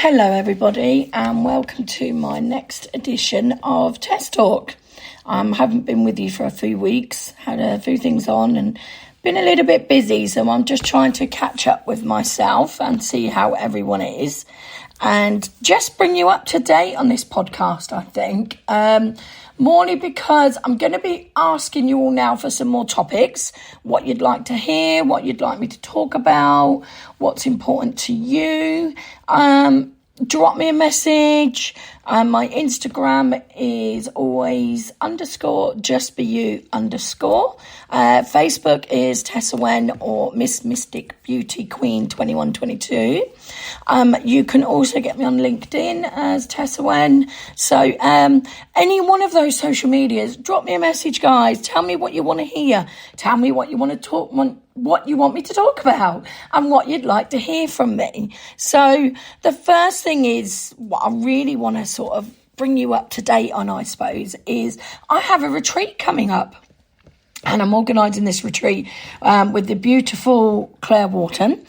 Hello everybody and welcome to my next edition of Test Talk. Haven't been with you for a few weeks, had a few things on and been a little bit busy, so I'm just trying to catch up with myself and see how everyone is and just bring you up to date on this podcast, I think. Morely because I'm going to be asking you all now for some more topics, what you'd like to hear, what you'd like me to talk about, what's important to you. Drop me a message. My Instagram is always _justbeyou_. Facebook is Tessa Wen or Miss Mystic Beauty Queen 2122. You can also get me on LinkedIn as Tessa Wen. So any one of those social medias, drop me a message, guys. Tell me what you want to hear. Tell me what you want to talk, what you want me to talk about and what you'd like to hear from me. So the first thing is what I really want to sort of bring you up to date on, I suppose, is I have a retreat coming up. And I'm organising this retreat with the beautiful Claire Wharton,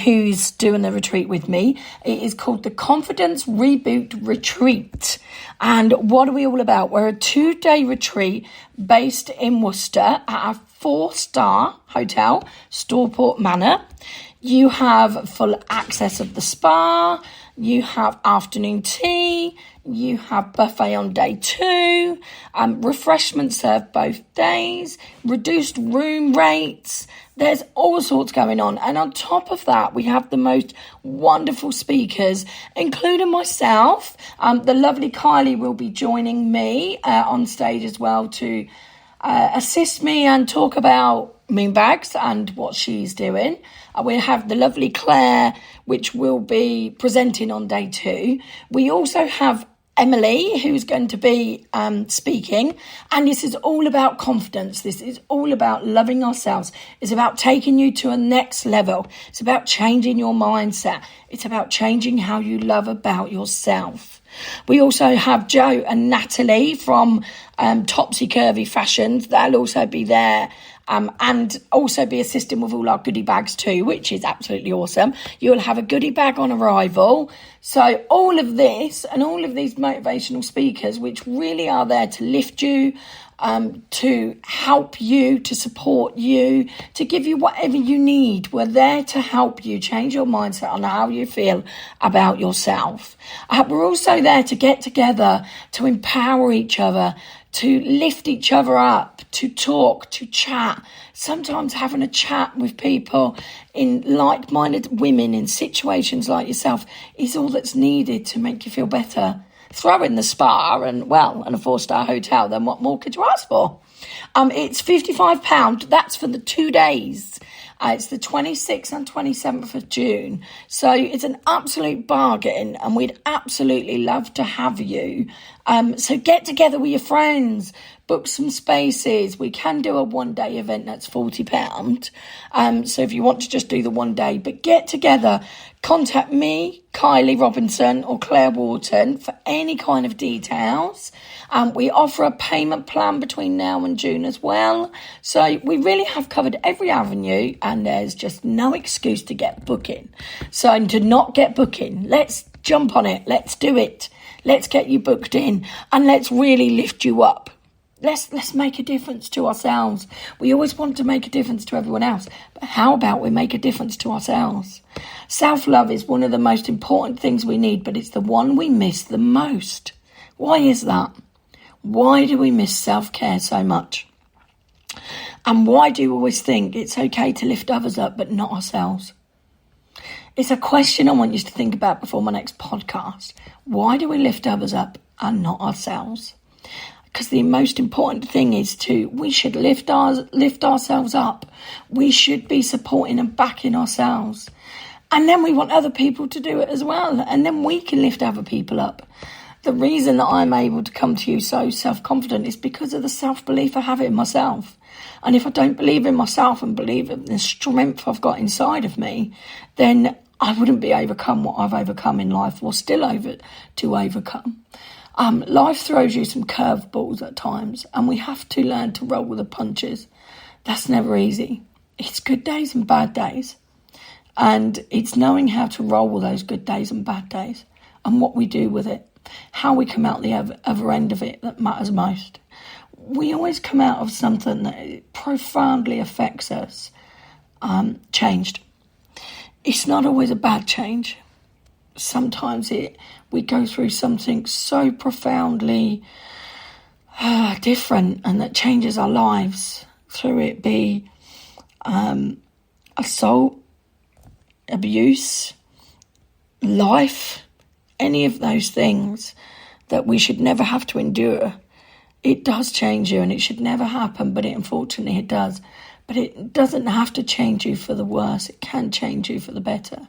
who's doing the retreat with me. It is called the Confidence Reboot Retreat. And what are we all about? We're a 2-day retreat based in Worcester at a 4-star hotel, Storport Manor. You have full access of the spa. You have afternoon tea. You have buffet on day 2. Refreshments served both days. Reduced room rates. There's all sorts going on. And on top of that, we have the most wonderful speakers, including myself. The lovely Kylie will be joining me on stage as well to assist me and talk about Moonbags and what she's doing. We have the lovely Claire, which will be presenting on day 2. We also have Emily, who's going to be speaking. And this is all about confidence. This is all about loving ourselves. It's about taking you to a next level. It's about changing your mindset. It's about changing how you love about yourself. We also have Joe and Natalie from Topsy Curvy Fashions. They'll also be there. And also be assisting with all our goodie bags too, which is absolutely awesome. You'll have a goodie bag on arrival. So all of this and all of these motivational speakers, which really are there to lift you, to help you, to support you, to give you whatever you need. We're there to help you change your mindset on how you feel about yourself. We're also there to get together, to empower each other, to lift each other up, to talk, to chat. Sometimes having a chat with people in like-minded women in situations like yourself is all that's needed to make you feel better. Throw in the spa and a 4-star hotel, then what more could you ask for? It's £55. That's for the 2 days. It's the 26th and 27th of June. So it's an absolute bargain and we'd absolutely love to have you. So get together with your friends, book some spaces. We can do a 1-day event that's £40. So if you want to just do the 1 day, but get together, contact me, Kylie Robinson or Claire Wharton for any kind of details. We offer a payment plan between now and June as well. So we really have covered every avenue and there's just no excuse to get booking. So to not get booking, let's jump on it. Let's do it. Let's get you booked in and let's really lift you up. Let's make a difference to ourselves. We always want to make a difference to everyone else, but how about we make a difference to ourselves? Self-love is one of the most important things we need, but it's the one we miss the most. Why is that? Why do we miss self-care so much? And why do we always think it's okay to lift others up, but not ourselves? It's a question I want you to think about before my next podcast. Why do we lift others up and not ourselves? Because the most important thing is we should lift ourselves up. We should be supporting and backing ourselves. And then we want other people to do it as well. And then we can lift other people up. The reason that I'm able to come to you so self-confident is because of the self-belief I have in myself. And if I don't believe in myself and believe in the strength I've got inside of me, then I wouldn't be overcome what I've overcome in life or still to overcome. Life throws you some curveballs at times and we have to learn to roll with the punches. That's never easy. It's good days and bad days. And it's knowing how to roll with those good days and bad days and what we do with it, how we come out the other end of it that matters most. We always come out of something that profoundly affects us, changed. It's not always a bad change. Sometimes we go through something so profoundly different and that changes our lives, through it be assault, abuse, life, any of those things that we should never have to endure. It does change you, and it should never happen, but unfortunately it does. But it doesn't have to change you for the worse. It can change you for the better.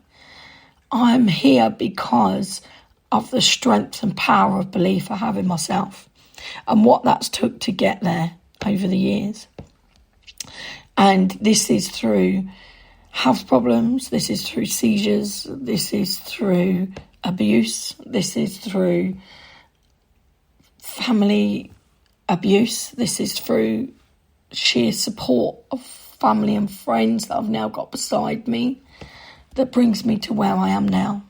I'm here because of the strength and power of belief I have in myself and what that's took to get there over the years. And this is through health problems, this is through seizures, this is through abuse, this is through family abuse, this is through sheer support of family and friends that I've now got beside me that brings me to where I am now.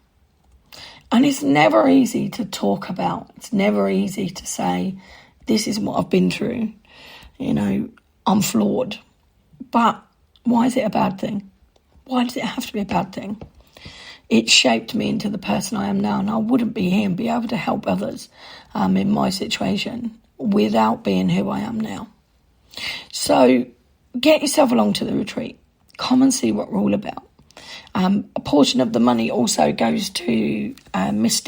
And it's never easy to talk about. It's never easy to say, this is what I've been through. I'm flawed. But why is it a bad thing? Why does it have to be a bad thing? It shaped me into the person I am now, and I wouldn't be here and be able to help others in my situation without being who I am now. So get yourself along to the retreat. Come and see what we're all about. A portion of the money also goes to Miss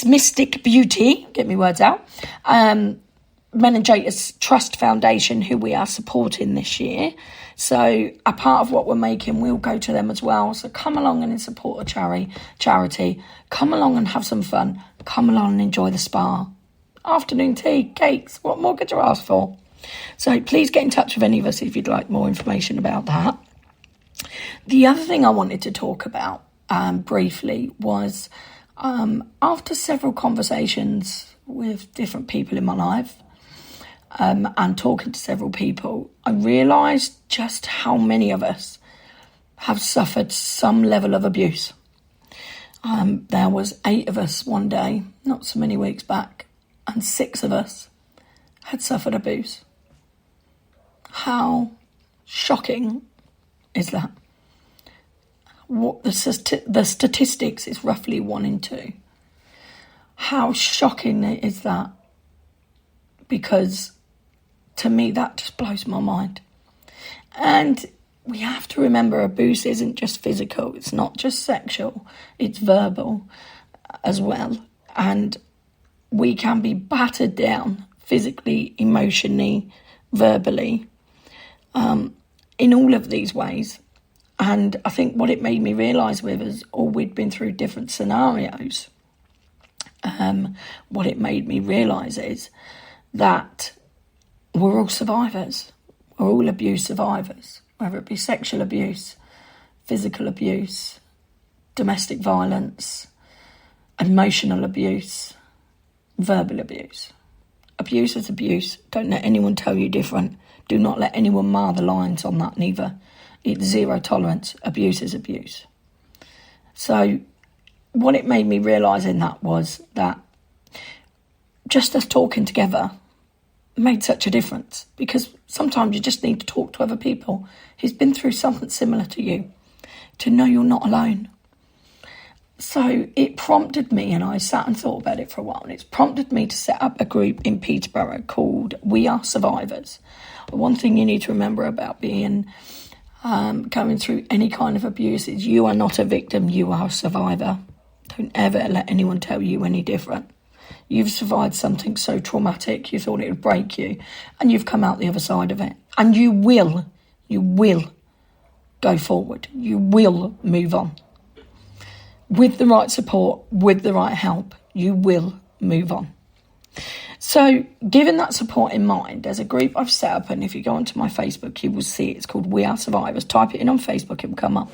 Mystic Beauty. Get me words out. Meningitis Trust Foundation, who we are supporting this year. So a part of what we're making will go to them as well. So come along and support a charity. Come along and have some fun. Come along and enjoy the spa. Afternoon tea, cakes. What more could you ask for? So please get in touch with any of us if you'd like more information about that. The other thing I wanted to talk about briefly was after several conversations with different people in my life and talking to several people, I realised just how many of us have suffered some level of abuse. There was 8 of us one day, not so many weeks back, and 6 of us had suffered abuse. How shocking is that? What the statistics is roughly 1 in 2. How shocking is that? Because to me that just blows my mind. And we have to remember abuse isn't just physical, it's not just sexual, it's verbal as well. And we can be battered down physically, emotionally, verbally, in all of these ways. And I think what it made me realise with us, we'd been through different scenarios, what it made me realise is that we're all survivors. We're all abuse survivors, whether it be sexual abuse, physical abuse, domestic violence, emotional abuse, verbal abuse. Abuse is abuse. Don't let anyone tell you different. Do not let anyone mar the lines on that neither. It's zero tolerance. Abuse is abuse. So what it made me realise in that was that just us talking together made such a difference, because sometimes you just need to talk to other people who's been through something similar to you to know you're not alone. So it prompted me, and I sat and thought about it for a while, and it's prompted me to set up a group in Peterborough called We Are Survivors. One thing you need to remember about being going through any kind of abuse is you are not a victim, you are a survivor. Don't ever let anyone tell you any different. You've survived something so traumatic, you thought it would break you, and you've come out the other side of it. And you will go forward. You will move on. With the right support, with the right help, you will move on. So, given that support in mind, there's a group I've set up, and if you go onto my Facebook, you will see it's called We Are Survivors. Type it in on Facebook, it will come up.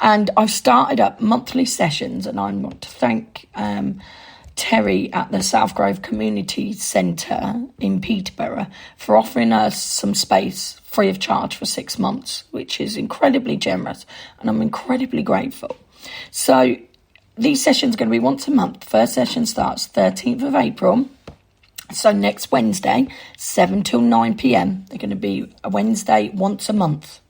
And I've started up monthly sessions, and I want to thank Terry at the South Grove Community Centre in Peterborough for offering us some space free of charge for 6 months, which is incredibly generous, and I'm incredibly grateful. So these sessions are going to be once a month. First session starts 13th of April. So next Wednesday, 7 till 9 p.m. They're going to be a Wednesday once a month.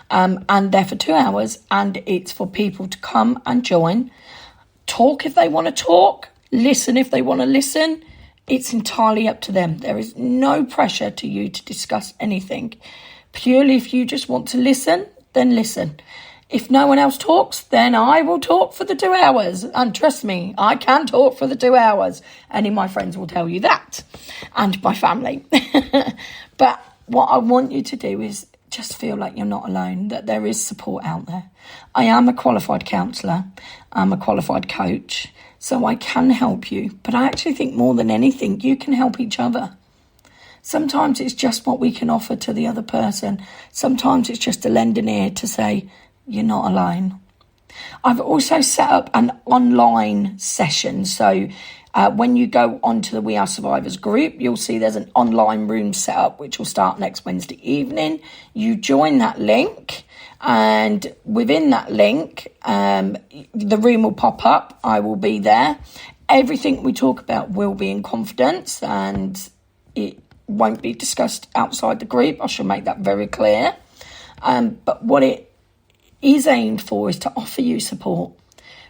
And they're for 2 hours, and it's for people to come and join, talk if they want to talk, listen if they want to listen. It's entirely up to them. There is no pressure to you to discuss anything. Purely if you just want to listen, then listen. If no one else talks, then I will talk for the 2 hours. And trust me, I can talk for the 2 hours. Any of my friends will tell you that. And my family. But what I want you to do is just feel like you're not alone, that there is support out there. I am a qualified counsellor. I'm a qualified coach. So I can help you. But I actually think more than anything, you can help each other. Sometimes it's just what we can offer to the other person. Sometimes it's just a lend an ear to say, you're not alone. I've also set up an online session. So when you go onto the We Are Survivors group, you'll see there's an online room set up, which will start next Wednesday evening. You join that link, and within that link, the room will pop up. I will be there. Everything we talk about will be in confidence, and it won't be discussed outside the group. I shall make that very clear. But what it is aimed for is to offer you support.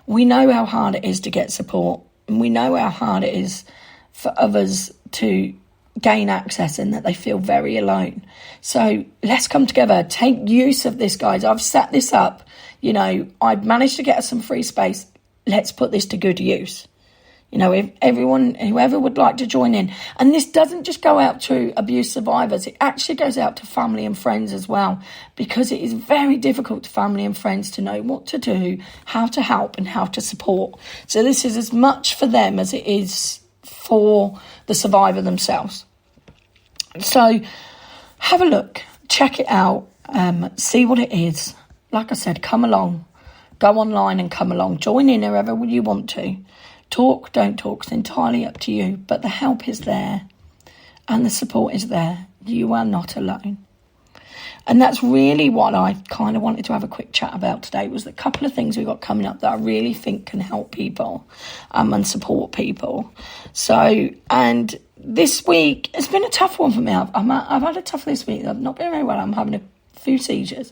We know how hard it is to get support, and we know how hard it is for others to gain access and that they feel very alone. So let's come together, take use of this, guys. I've set this up, I've managed to get us some free space. Let's put this to good use. If whoever would like to join in. And this doesn't just go out to abuse survivors. It actually goes out to family and friends as well, because it is very difficult to family and friends to know what to do, how to help and how to support. So this is as much for them as it is for the survivor themselves. So have a look, check it out, see what it is. Like I said, come along, go online and come along, join in wherever you want to. Talk, don't talk, it's entirely up to you, but the help is there and the support is there. You are not alone. And that's really what I kind of wanted to have a quick chat about today, was the couple of things we've got coming up that I really think can help people and support people. So, and this week, it's been a tough one for me. I've had a tough this week. I've not been very well. I'm having a few seizures.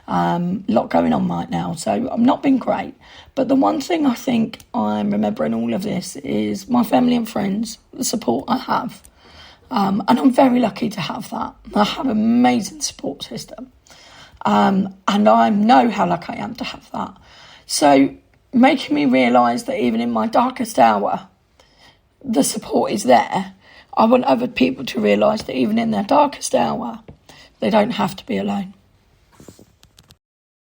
A lot going on right now, so I've not been great. But the one thing I think I'm remembering all of this is my family and friends, the support I have. And I'm very lucky to have that. I have an amazing support system. And I know how lucky I am to have that. So making me realise that even in my darkest hour, the support is there. I want other people to realise that even in their darkest hour, they don't have to be alone.